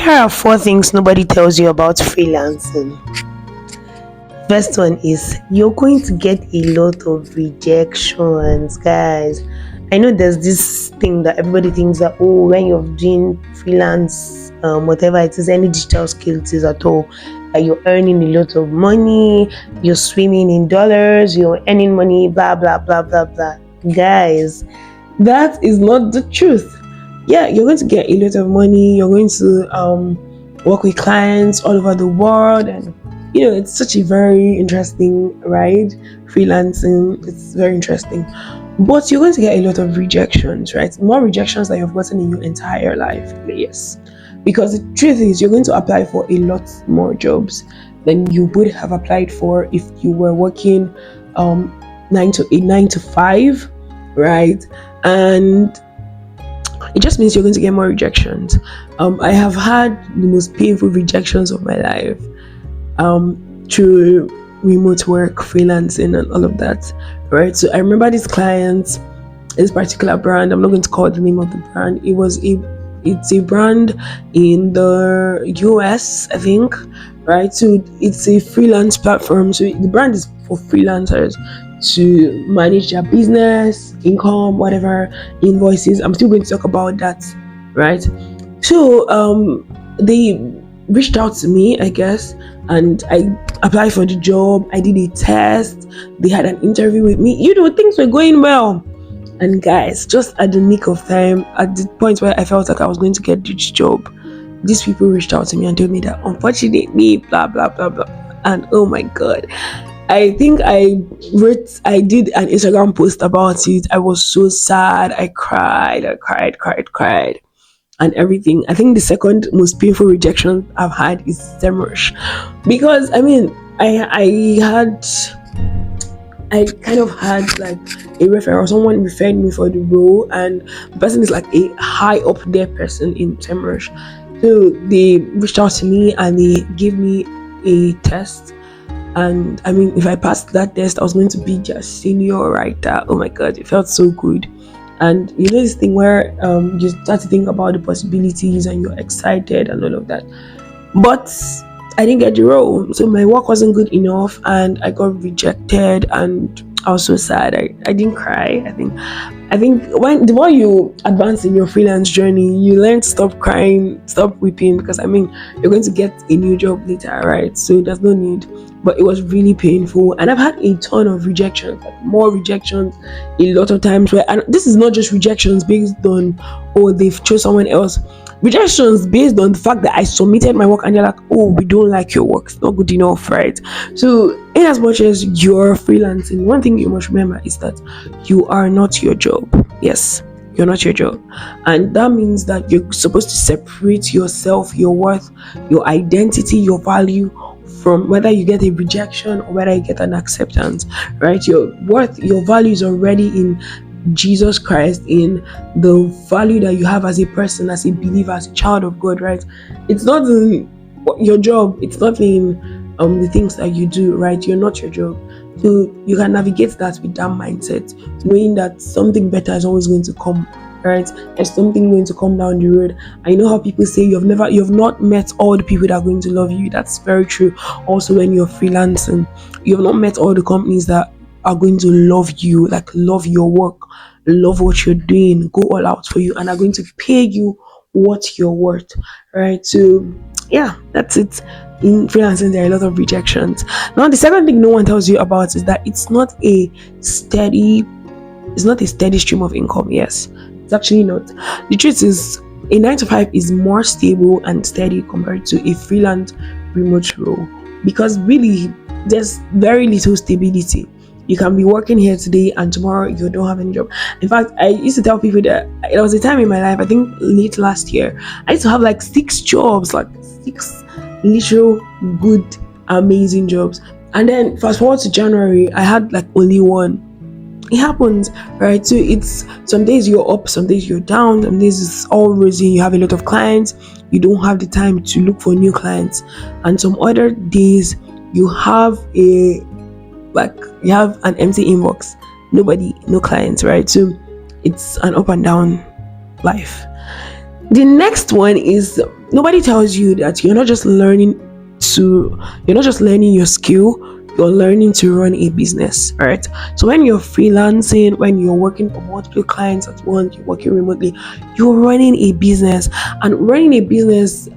Here are four things nobody tells you about freelancing. First one is you're going to get a lot of rejections, guys. I know there's this thing that everybody thinks that, oh, when you're doing freelance, whatever it is, any digital skills is at all, that you're earning a lot of money, you're swimming in dollars, you're earning money, blah blah blah blah blah. Guys, that is not the truth. Yeah, you're going to get a lot of money, you're going to work with clients all over the world, and it's such a very interesting ride. Freelancing, it's very interesting, but you're going to get a lot of rejections, right? More rejections than you've gotten in your entire life. Yes, because the truth is you're going to apply for a lot more jobs than you would have applied for if you were working 9 to 5, right? And it just means you're going to get more rejections. I have had the most painful rejections of my life through remote work, freelancing, and all of that, right? So I remember this client, this particular brand. I'm not going to call the name of the brand. It's a brand in the US, I think, right? So it's a freelance platform. So the brand is for freelancers to manage their business, income, whatever, invoices. I'm still going to talk about that, right? So they reached out to me, I guess, and I applied for the job. I did a test. They had an interview with me. Things were going well. And guys, just at the nick of time, at the point where I felt like I was going to get this job, these people reached out to me and told me that unfortunately, blah blah blah blah. And oh my god, I think I did an Instagram post about it. I was so sad. I cried, and everything. I think the second most painful rejection I've had is SEMrush, because I kind of had like a referral. Someone referred me for the role, and the person is like a high up there person in SEMrush. So they reached out to me and they gave me a test. And if I passed that test, I was going to be just senior writer. Oh my god, it felt so good. And this thing where you start to think about the possibilities and you're excited and all of that. But I didn't get the role, so my work wasn't good enough, and I got rejected, and I was so sad. I didn't cry. I think when the more you advance in your freelance journey, you learn to stop crying, stop weeping, because you're going to get a new job later, right? So there's no need. But it was really painful, and I've had a ton of rejections, like more rejections, a lot of times. And this is not just rejections based on they've chose someone else. Rejections based on the fact that I submitted my work and they're like, oh, we don't like your work, it's not good enough, right? So in as much as you're freelancing, one thing you must remember is that you are not your job. Yes, you're not your job. And that means that you're supposed to separate yourself, your worth, your identity, your value from whether you get a rejection or whether you get an acceptance, right? Your worth, your value is already in Jesus Christ, in the value that you have as a person, as a believer, as a child of God, right? It's not in your job, it's not in the things that you do, right? You're not your job. So you can navigate that with that mindset, knowing that something better is always going to come, right? There's something going to come down the road. I know how people say you've not met all the people that are going to love you. That's very true. Also, when you're freelancing, you've not met all the companies that are going to love you, like love your work, love what you're doing, go all out for you, and are going to pay you what you're worth, right? So yeah, that's it. In freelancing, there are a lot of rejections. Now, the second thing no one tells you about is that it's not a steady stream of income. Yes, it's actually not. The truth is, a 9 to 5 is more stable and steady compared to a freelance remote role, because really there's very little stability. You can be working here today and tomorrow you don't have any job. In fact, I used to tell people that there was a time in my life, I think late last year, I used to have like 6 jobs, like 6 literal good, amazing jobs. And then fast forward to January, I had like only one. It happens, right? So it's some days you're up, some days you're down, some days it's all rosy, you have a lot of clients, you don't have the time to look for new clients, and some other days you have an empty inbox, no clients, right? So it's an up and down life. The next one is, nobody tells you that you're not just learning your skill, you're learning to run a business, right? So when you're freelancing, when you're working for multiple clients at once, you're working remotely, you're running a business. And running a business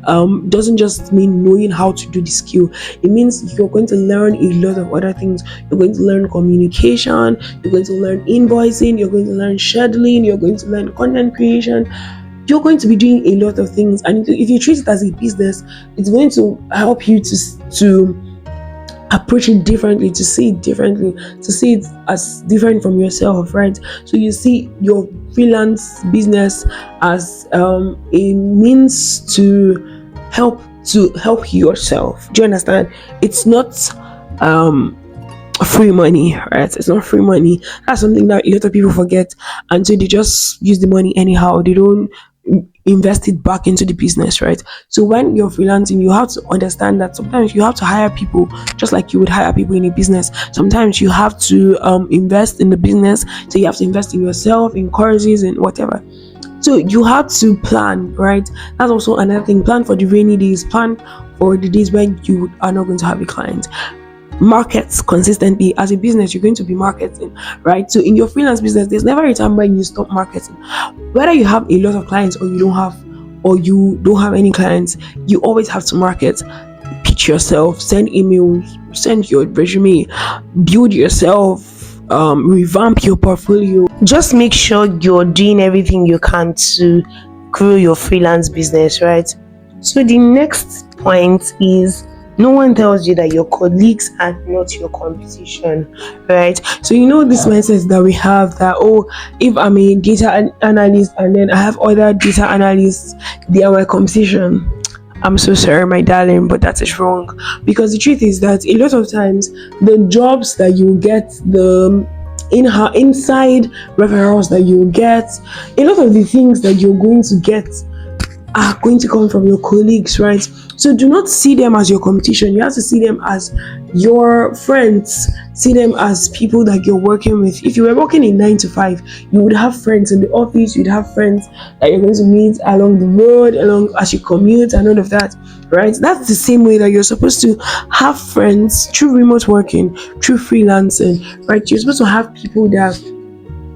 doesn't just mean knowing how to do the skill. It means you're going to learn a lot of other things. You're going to learn communication, you're going to learn invoicing, you're going to learn scheduling, you're going to learn content creation. You're going to be doing a lot of things, and if you treat it as a business, it's going to help you to approach it differently, to see it differently, to see it as different from yourself, right? So you see your freelance business as a means to help yourself. Do you understand? It's not um free money, right? It's not free money. That's something that a lot of people forget, and so they just use the money anyhow. They don't invest it back into the business, right? So when you're freelancing, you have to understand that sometimes you have to hire people just like you would hire people in a business. Sometimes you have to invest in the business, so you have to invest in yourself, in courses and whatever. So you have to plan, right? That's also another thing. Plan for the rainy days, plan for the days when you are not going to have a client. Markets consistently. As a business, you're going to be marketing, right? So in your freelance business, there's never a time when you stop marketing. Whether you have a lot of clients or you don't have any clients, you always have to market. Pitch yourself, send emails, send your resume, build yourself, revamp your portfolio. Just make sure you're doing everything you can to grow your freelance business, right? So the next point is, no one tells you that your colleagues are not your competition, right? So you know this mindset that we have that, oh, if I'm a data analyst and then I have other data analysts, they are my competition. I'm so sorry, my darling, but that is wrong. Because the truth is that a lot of times the jobs that you get, the inside referrals that you get, a lot of the things that you're going to get are going to come from your colleagues, right? So do not see them as your competition. You have to see them as your friends. See them as people that you're working with. If you were working in 9 to 5, you would have friends in the office, you'd have friends that you're going to meet along the road, along as you commute and all of that, right? That's the same way that you're supposed to have friends through remote working, through freelancing, right? You're supposed to have people that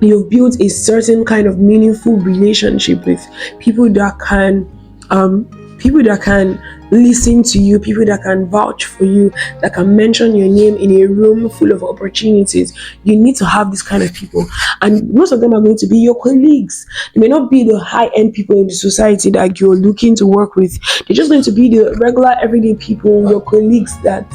you've built a certain kind of meaningful relationship with, people that can um people that can listen to you, people that can vouch for you, that can mention your name in a room full of opportunities. You need to have this kind of people, and most of them are going to be your colleagues. They may not be the high-end people in the society that you're looking to work with. They're just going to be the regular everyday people, your colleagues that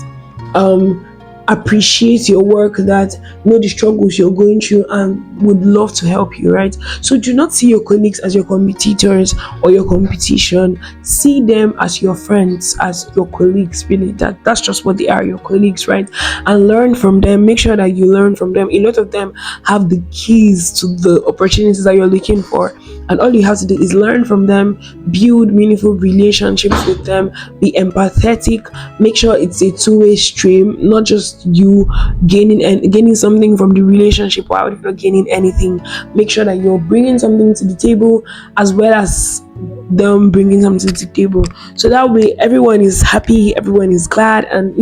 um appreciate your work, that know the struggles you're going through and would love to help you, right? So do not see your colleagues as your competitors or your competition. See them as your friends, as your colleagues. Really, that's just what they are, your colleagues, right? And learn from them. Make sure that you learn from them. A lot of them have the keys to the opportunities that you're looking for, and all you have to do is learn from them, build meaningful relationships with them, be empathetic. Make sure it's a two-way stream, not just you gaining something from the relationship while you're not gaining anything. Make sure that you're bringing something to the table as well as them bringing something to the table, so that way everyone is happy, everyone is glad, and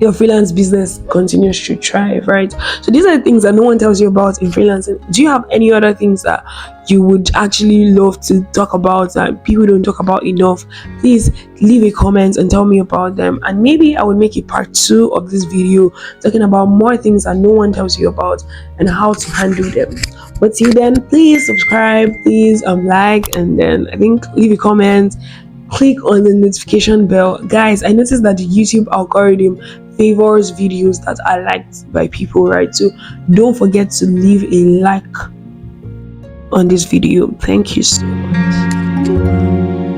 your freelance business continues to thrive, right? So these are the things that no one tells you about in freelancing. Do you have any other things that you would actually love to talk about that people don't talk about enough? Please leave a comment and tell me about them, and maybe I will make a part 2 of this video talking about more things that no one tells you about and how to handle them. But till then, please subscribe, please like, and then I think leave a comment, click on the notification bell. Guys, I noticed that the YouTube algorithm favors videos that are liked by people, right? So don't forget to leave a like on this video. Thank you so much.